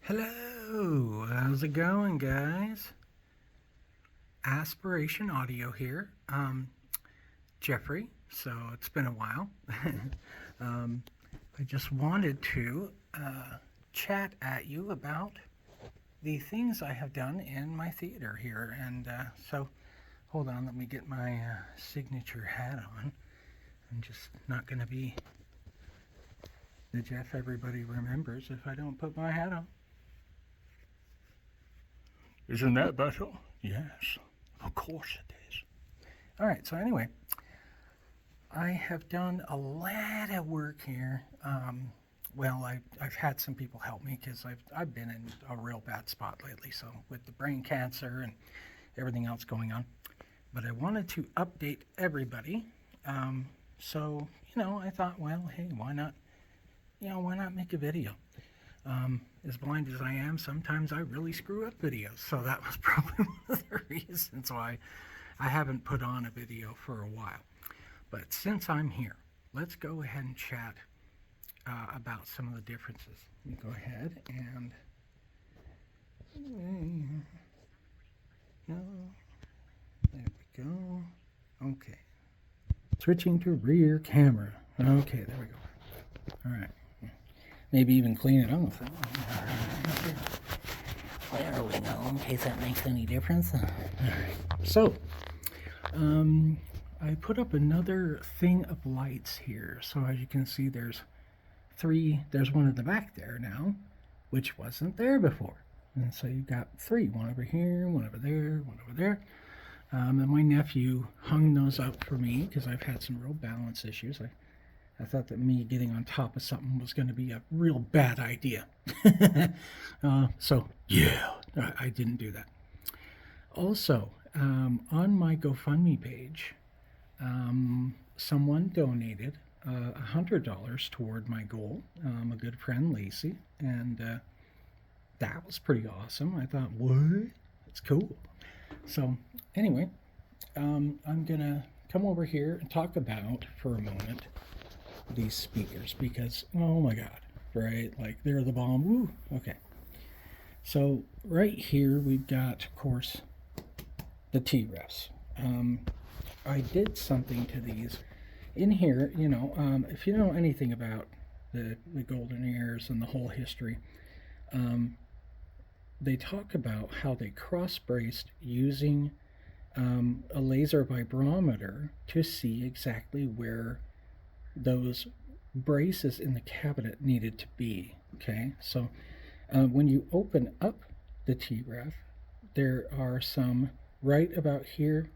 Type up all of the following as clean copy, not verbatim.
Hello, how's it going, guys? Aspiration Audio here. Jeffrey, so it's been a while. um, I just wanted to chat at you about the things I have done in my theater here. And so, hold on, let me get my signature hat on. I'm just not going to be the Jeff everybody remembers if I don't put my hat on. Isn't that better? Yes, of course it is. All right, so anyway, I have done a lot of work here. I've had some people help me because I've been in a real bad spot lately, so with the brain cancer and everything else going on. But I wanted to update everybody. I thought, well, hey, why not make a video? As blind as I am, sometimes I really screw up videos. So that was probably one of the reasons why I haven't put on a video for a while. But since I'm here, let's go ahead and chat about some of the differences. Let me go ahead and... No. There we go. Okay. Switching to rear camera. Okay, there we go. All right. Maybe even clean it off. There we go, in case that makes any difference. All right. So, I put up another thing of lights here. So as you can see, there's one in the back there now, which wasn't there before. And so you've got three, one over here, one over there, one over there. And my nephew hung those up for me because I've had some real balance issues. I thought that me getting on top of something was going to be a real bad idea. So, yeah, I didn't do that. Also, on my GoFundMe page, someone donated $100 toward my goal, a good friend, Lacey, and that was pretty awesome. I thought, what? That's cool. So, anyway, I'm going to come over here and talk about, for a moment, these speakers, because oh my god, right, like they're the bomb. Woo. Okay, so right here we've got, of course, the T-refs. I did something to these in here. If you know anything about the golden ears and the whole history, they talk about how they cross-braced using a laser vibrometer to see exactly where those braces in the cabinet needed to be. Okay, so when you open up the T-ref, there are some right about here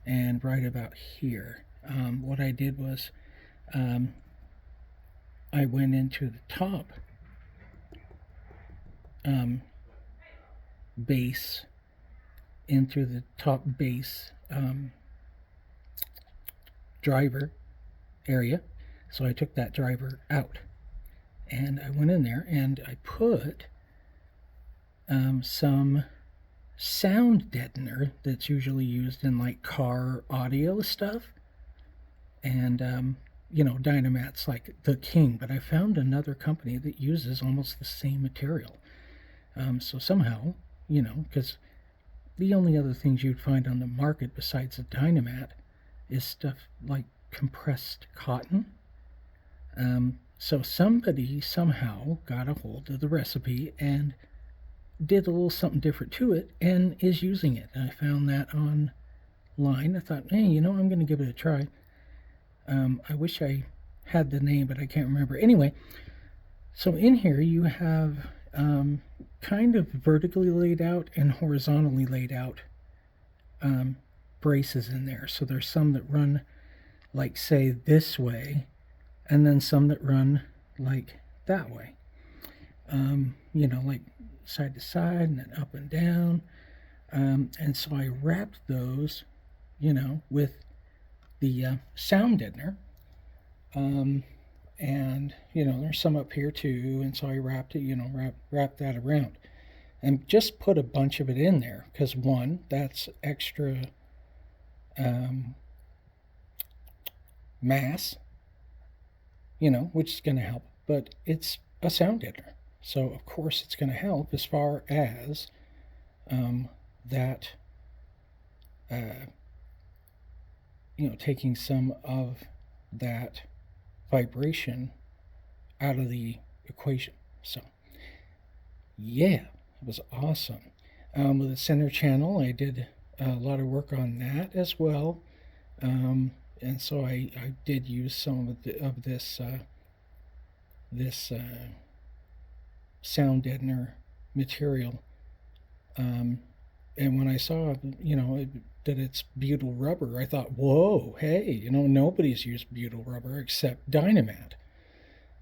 and right about here. What I did was I went into the top base, into the top base driver area. So I took that driver out and I went in there and I put some sound deadener that's usually used in like car audio stuff, and Dynamat's like the king, but I found another company that uses almost the same material. So somehow, because the only other things you'd find on the market besides a Dynamat is stuff like compressed cotton. So somebody somehow got a hold of the recipe and did a little something different to it and is using it. And I found that online. I thought, hey, I'm going to give it a try. I wish I had the name, but I can't remember. Anyway, so in here you have kind of vertically laid out and horizontally laid out braces in there. So there's some that run like, say, this way, and then some that run like that way. Like side to side and then up and down. And so I wrapped those, with the sound deadener. And there's some up here too, and so I wrapped it, wrapped that around, and just put a bunch of it in there because, one, that's extra mass, which is going to help, but it's a sound deadener. So of course it's going to help as far as that uh, taking some of that vibration out of the equation. So yeah, it was awesome. With the center channel, I did a lot of work on that as well. And so I did use some of this sound deadener material. And when I saw, that it's butyl rubber, I thought, whoa, hey, nobody's used butyl rubber except Dynamat.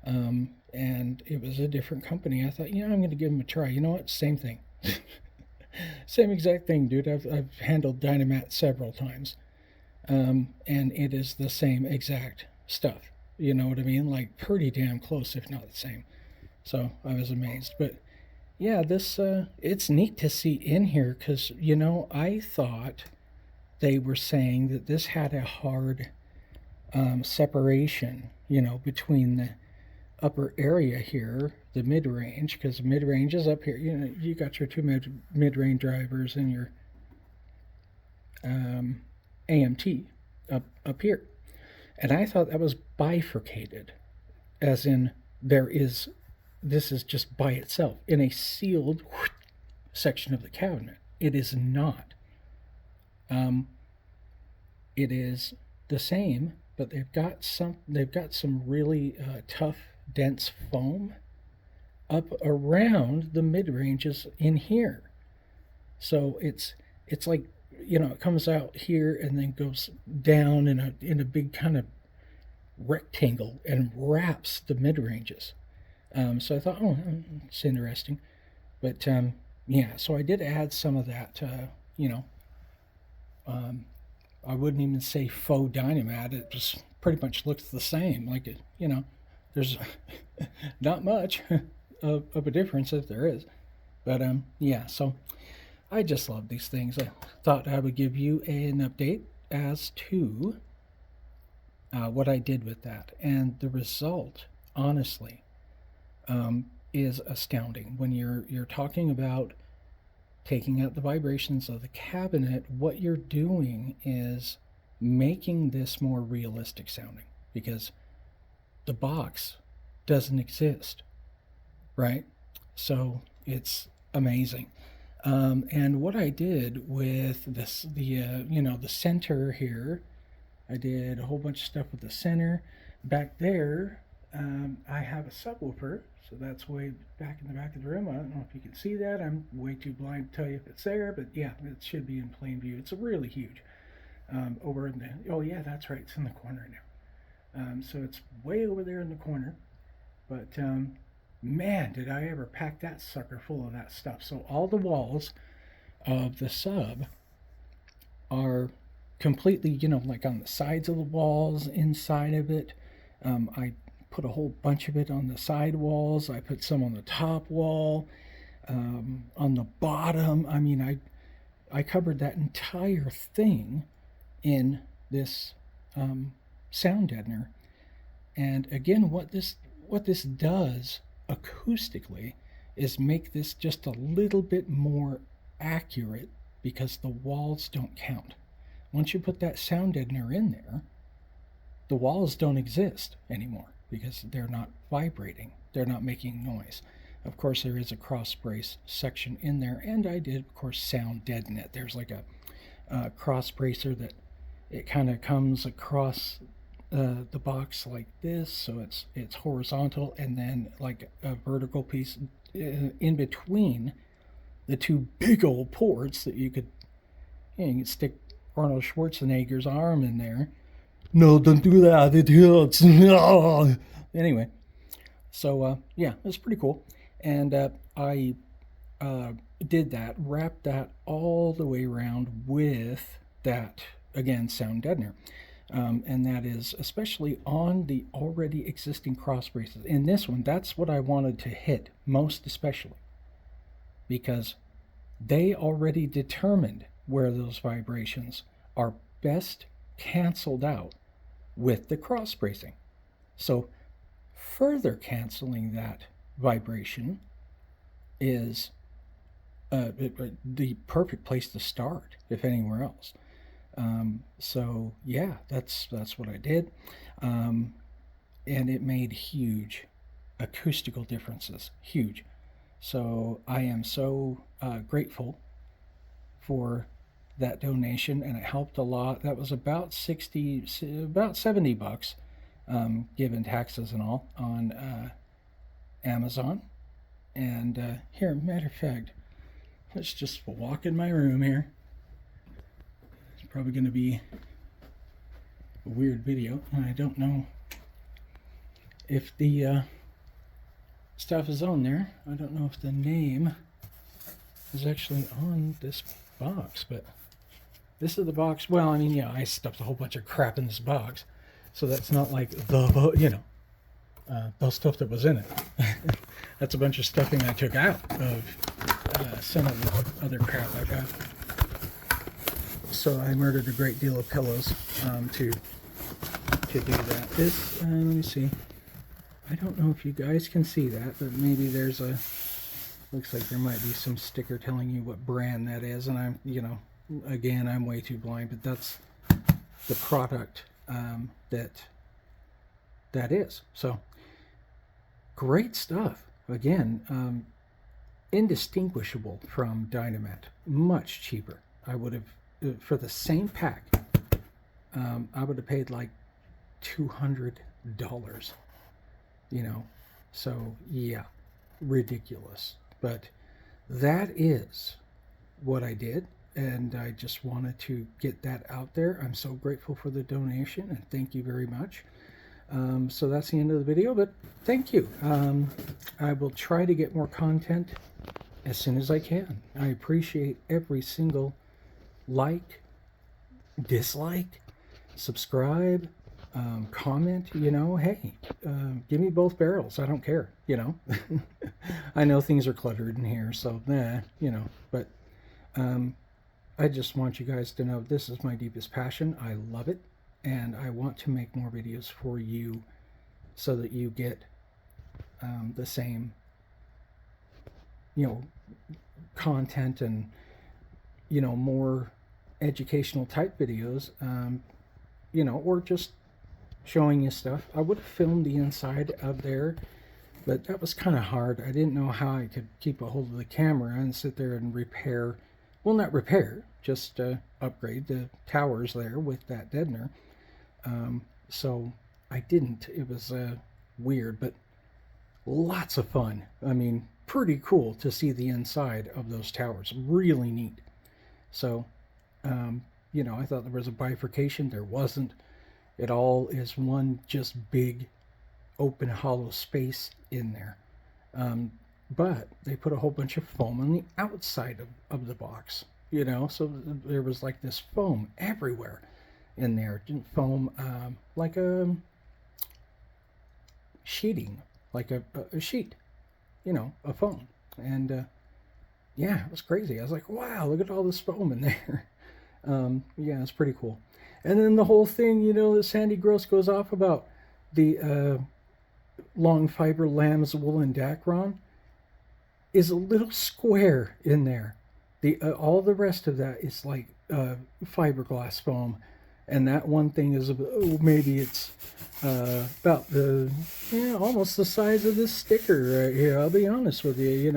And it was a different company. I thought, I'm going to give them a try. You know what? Same thing. Same exact thing, dude. I've handled Dynamat several times. And it is the same exact stuff. You know what I mean? Like pretty damn close, if not the same. So I was amazed. But yeah, this it's neat to see in here because I thought they were saying that this had a hard separation, between the upper area here, the mid-range, because the mid-range is up here. You got your two mid-range drivers and your AMT up here. And I thought that was bifurcated, as in this is just by itself in a sealed section of the cabinet. It is not. It is the same, but they've got some really tough, dense foam up around the mid ranges in here. So it's like it comes out here and then goes down in a big kind of rectangle and wraps the mid ranges. So I thought, oh, it's interesting. But yeah, so I did add some of that. I wouldn't even say faux Dynamat. It just pretty much looks the same. Like there's not much of a difference if there is. But yeah, so I just love these things. I thought I would give you an update as to what I did with that, and the result, honestly, is astounding. When you're talking about taking out the vibrations of the cabinet, what you're doing is making this more realistic sounding, because the box doesn't exist, right? So it's amazing. And what I did with this, the center here, I did a whole bunch of stuff with the center. Back there, I have a subwoofer, so that's way back in the back of the room. I don't know if you can see that. I'm way too blind to tell you if it's there, but yeah, it should be in plain view. It's really huge. Over in the, oh yeah, that's right, it's in the corner now. So it's way over there in the corner. But man, did I ever pack that sucker full of that stuff. So all the walls of the sub are completely, like on the sides of the walls, inside of it. I put a whole bunch of it on the side walls. I put some on the top wall, on the bottom. I mean, I covered that entire thing in this sound deadener. And again, what this does acoustically is make this just a little bit more accurate, because the walls don't count. Once you put that sound deadener in there, the walls don't exist anymore because they're not vibrating. They're not making noise. Of course, there is a cross brace section in there, and I did, of course, sound deaden it. There's like a cross bracer that it kind of comes across the box like this, so it's horizontal, and then like a vertical piece in between the two big old ports that you could stick Arnold Schwarzenegger's arm in there. No, don't do that. It hurts. Anyway, so yeah, it's pretty cool. And I did that, wrapped that all the way around with that, again, sound deadener. And that is especially on the already existing cross braces. In this one, that's what I wanted to hit most especially, because they already determined where those vibrations are best canceled out with the cross bracing. So further canceling that vibration is the perfect place to start, if anywhere else. So yeah, that's what I did, um, and it made huge acoustical differences, huge. So I am so grateful for that donation, and it helped a lot. That was about 60, about $70, given taxes and all, on Amazon. And here, matter of fact, let's just walk in my room here. It's probably going to be a weird video. I don't know if the stuff is on there. I don't know if the name is actually on this box, but this is the box. Well, I mean, yeah, I stuffed a whole bunch of crap in this box, so that's not like the stuff that was in it. That's a bunch of stuffing I took out of some of the other crap I got. So I murdered a great deal of pillows to do that. This, let me see. I don't know if you guys can see that, but maybe there's a, looks like there might be some sticker telling you what brand that is, and I'm, again, I'm way too blind, but that's the product that is. So great stuff. Again, indistinguishable from Dynamat. Much cheaper. I would have, for the same pack, I would have paid like $200. So yeah, ridiculous. But that is what I did, and I just wanted to get that out there. I'm so grateful for the donation, and thank you very much. So that's the end of the video, but thank you. I will try to get more content as soon as I can. I appreciate every single like, dislike, subscribe, comment. Hey, give me both barrels. I don't care. I know things are cluttered in here, so but I just want you guys to know this is my deepest passion. I love it, and I want to make more videos for you so that you get the same content and more educational type videos, or just showing you stuff. I would have filmed the inside of there, but that was kind of hard. I didn't know how I could keep a hold of the camera and sit there and repair, well, not repair, just upgrade the towers there with that deadener. So I didn't. It was weird, but lots of fun. I mean, pretty cool to see the inside of those towers. Really neat. So, I thought there was a bifurcation. There wasn't. It all is one just big open hollow space in there. But they put a whole bunch of foam on the outside of the box, so there was like this foam everywhere in there. Didn't foam like a sheeting, like a sheet, a foam. And yeah, it was crazy. I was like, wow, look at all this foam in there. Yeah, it's pretty cool. And then the whole thing, the Sandy Gross goes off about the long fiber lamb's wool and Dacron is a little square in there. The all the rest of that is like fiberglass foam, and that one thing is maybe it's about almost the size of this sticker right here. I'll be honest with you.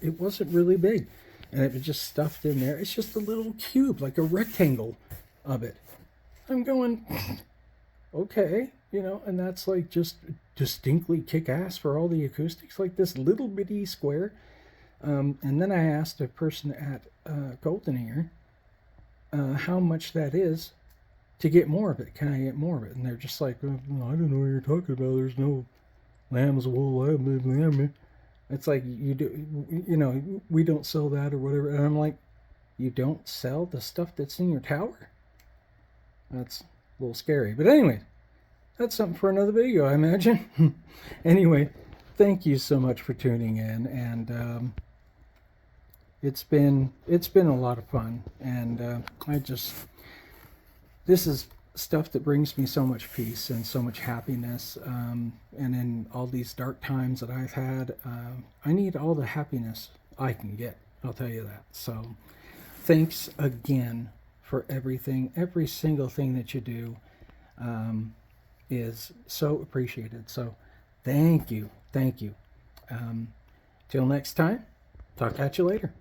It wasn't really big, and it was just stuffed in there. It's just a little cube, like a rectangle of it. I'm going, okay, and that's like just distinctly kick-ass for all the acoustics, like this little bitty square. And then I asked a person at Golden Ear how much that is to get more of it. Can I get more of it? And they're just like, I don't know what you're talking about. There's no lamb's wool. It's like, we don't sell that or whatever. And I'm like, you don't sell the stuff that's in your tower? That's a little scary. But anyway, that's something for another video, I imagine. Anyway, thank you so much for tuning in, and it's been a lot of fun. And this is stuff that brings me so much peace and so much happiness. And in all these dark times that I've had, I need all the happiness I can get. I'll tell you that. So thanks again for everything. Every single thing that you do is so appreciated. So thank you. Thank you. Till next time, talk at you later.